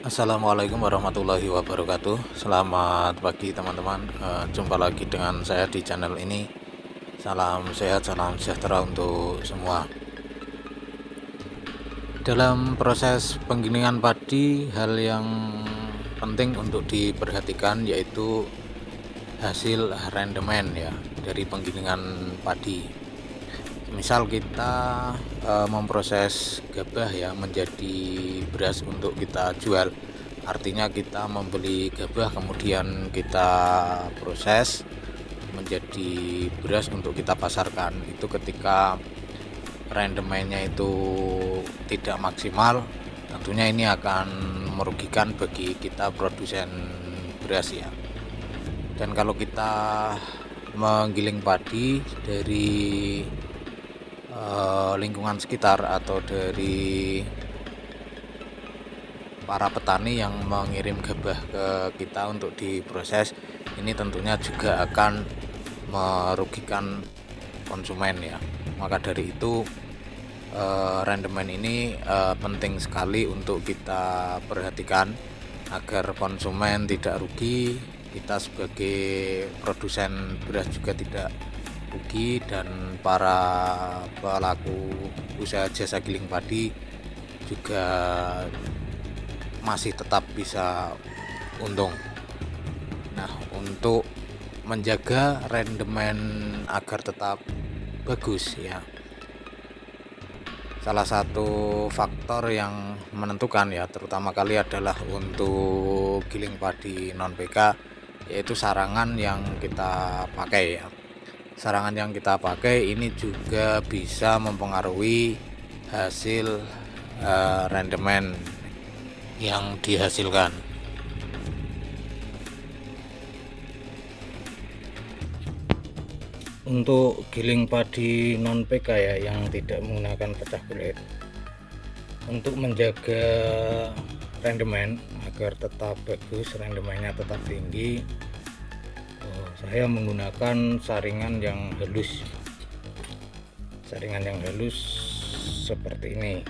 Assalamualaikum warahmatullahi wabarakatuh. Selamat pagi teman-teman. Jumpa lagi dengan saya di channel ini. Salam sehat, salam sejahtera untuk semua. Dalam proses penggilingan padi, hal yang penting untuk diperhatikan yaitu hasil rendemen ya dari penggilingan padi. Misal kita memproses gabah ya menjadi beras untuk kita jual. Artinya kita membeli gabah kemudian kita proses menjadi beras untuk kita pasarkan. Itu ketika rendemennya itu tidak maksimal, tentunya ini akan merugikan bagi kita produsen beras ya. Dan kalau kita menggiling padi dari lingkungan sekitar atau dari para petani yang mengirim gabah ke kita untuk diproses, ini tentunya juga akan merugikan konsumen ya. Maka dari itu rendemen ini penting sekali untuk kita perhatikan agar konsumen tidak rugi, kita sebagai produsen beras juga tidak rugi, dan para pelaku usaha jasa giling padi juga masih tetap bisa untung. Nah, untuk menjaga rendemen agar tetap bagus ya, salah satu faktor yang menentukan ya terutama kali adalah untuk giling padi non PK, yaitu sarangan yang kita pakai ya. Sarangan yang kita pakai ini juga bisa mempengaruhi hasil rendemen yang dihasilkan. Untuk giling padi non PK ya yang tidak menggunakan pecah kulit, untuk menjaga rendemen agar tetap bagus, rendemennya tetap tinggi, saya menggunakan saringan yang halus. Saringan yang halus seperti ini.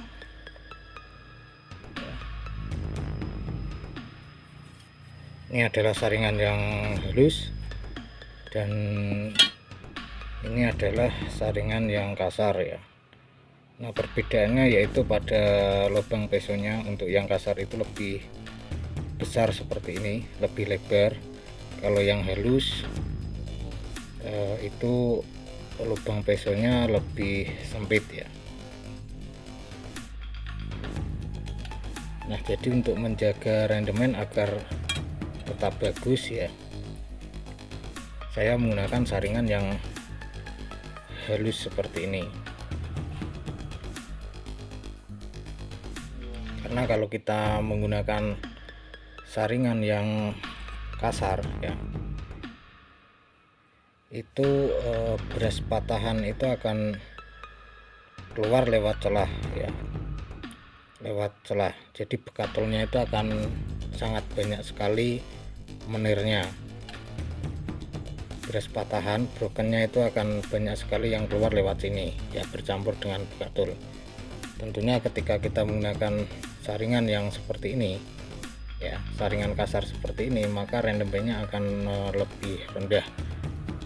Ini adalah saringan yang halus dan ini adalah saringan yang kasar ya. Nah, perbedaannya yaitu pada lubang pesonya. Untuk yang kasar itu lebih besar seperti ini, lebih lebar. Kalau yang halus itu lubang pesonya lebih sempit ya. Nah, jadi untuk menjaga rendemen agar tetap bagus ya, saya menggunakan saringan yang halus seperti ini. Karena kalau kita menggunakan saringan yang kasar ya, itu beras patahan itu akan keluar lewat celah ya, lewat celah. Jadi bekatulnya itu akan sangat banyak sekali menirnya. Beras patahan brokennya itu akan banyak sekali yang keluar lewat sini ya, bercampur dengan bekatul. Tentunya ketika kita menggunakan saringan yang seperti ini ya, saringan kasar seperti ini, maka rendemennya akan lebih rendah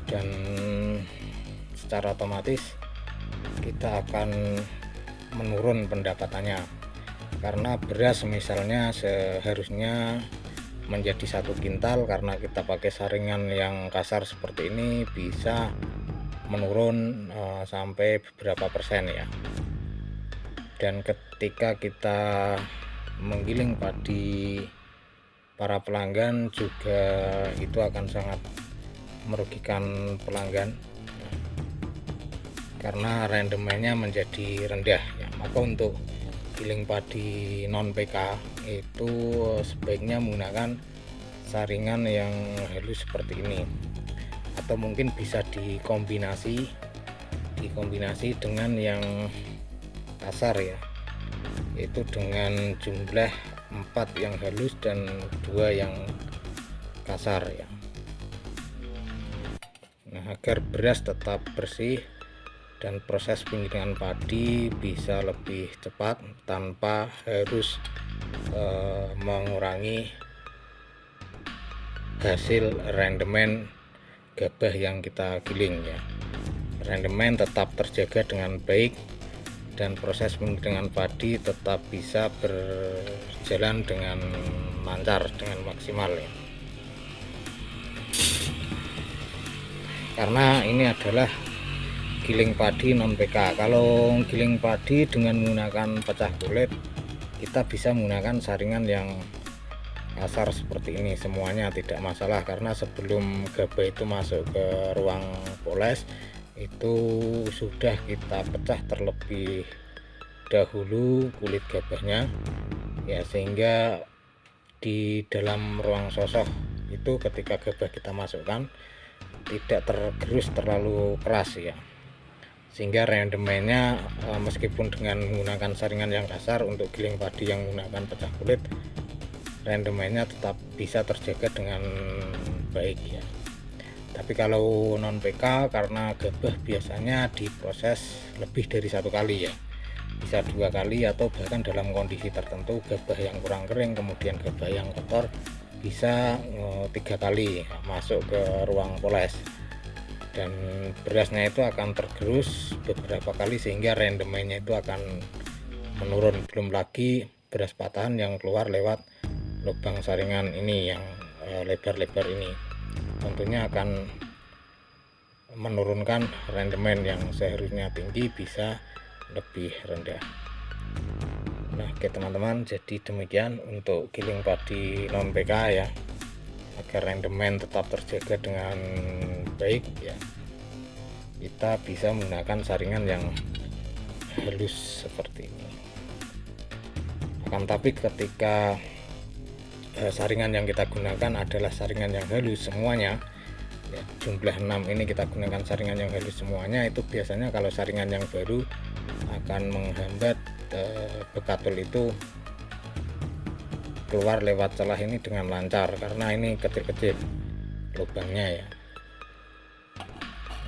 dan secara otomatis kita akan menurun pendapatannya. Karena beras misalnya seharusnya menjadi 1 kintal, karena kita pakai saringan yang kasar seperti ini bisa menurun sampai beberapa persen ya. Dan ketika kita menggiling padi para pelanggan juga itu akan sangat merugikan pelanggan karena rendemennya menjadi rendah ya. Maka untuk giling padi non PK itu sebaiknya menggunakan saringan yang halus seperti ini, atau mungkin bisa dikombinasi dengan yang kasar ya, yaitu dengan jumlah 4 yang halus dan 2 yang kasar ya. Nah, agar beras tetap bersih dan proses penggilingan padi bisa lebih cepat tanpa harus mengurangi hasil rendemen gabah yang kita giling ya. Rendemen tetap terjaga dengan baik dan proses penggilingan padi tetap bisa berjalan dengan lancar, dengan maksimal ya. Karena ini adalah giling padi non PK. Kalau giling padi dengan menggunakan pecah kulit, kita bisa menggunakan saringan yang kasar seperti ini, semuanya tidak masalah. Karena sebelum gabah itu masuk ke ruang poles, itu sudah kita pecah terlebih dahulu kulit gabahnya ya, sehingga di dalam ruang sosok itu ketika gabah kita masukkan tidak tergerus terlalu keras ya, sehingga rendemennya meskipun dengan menggunakan saringan yang kasar untuk giling padi yang menggunakan pecah kulit, rendemennya tetap bisa terjaga dengan baik ya. Tapi kalau non PK, karena gabah biasanya diproses lebih dari satu kali ya, bisa 2 kali atau bahkan dalam kondisi tertentu gabah yang kurang kering kemudian gabah yang kotor bisa 3 kali masuk ke ruang poles, dan berasnya itu akan tergerus beberapa kali sehingga rendemennya itu akan menurun. Belum lagi beras patahan yang keluar lewat lubang saringan ini yang lebar-lebar ini tentunya akan menurunkan rendemen yang seharusnya tinggi bisa lebih rendah. Nah, oke teman-teman, jadi demikian untuk giling padi non PK ya, agar rendemen tetap terjaga dengan baik ya, kita bisa menggunakan saringan yang halus seperti ini. Akan tapi ketika saringan yang kita gunakan adalah saringan yang halus semuanya ya, jumlah 6 ini kita gunakan saringan yang halus semuanya, itu biasanya kalau saringan yang baru akan menghambat bekatul itu keluar lewat celah ini dengan lancar, karena ini kecil-kecil lubangnya ya.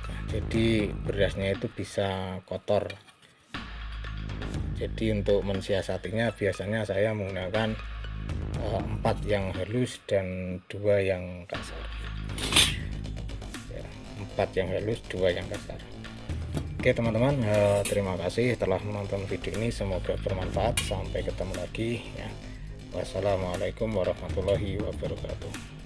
Nah, jadi berasnya itu bisa kotor. Jadi untuk mensiasatinya biasanya saya menggunakan 4 yang halus dan 2 yang kasar ya, 4 yang halus 2 yang kasar. Oke teman-teman, terima kasih telah menonton video ini, semoga bermanfaat. Sampai ketemu lagi ya. Wassalamualaikum warahmatullahi wabarakatuh.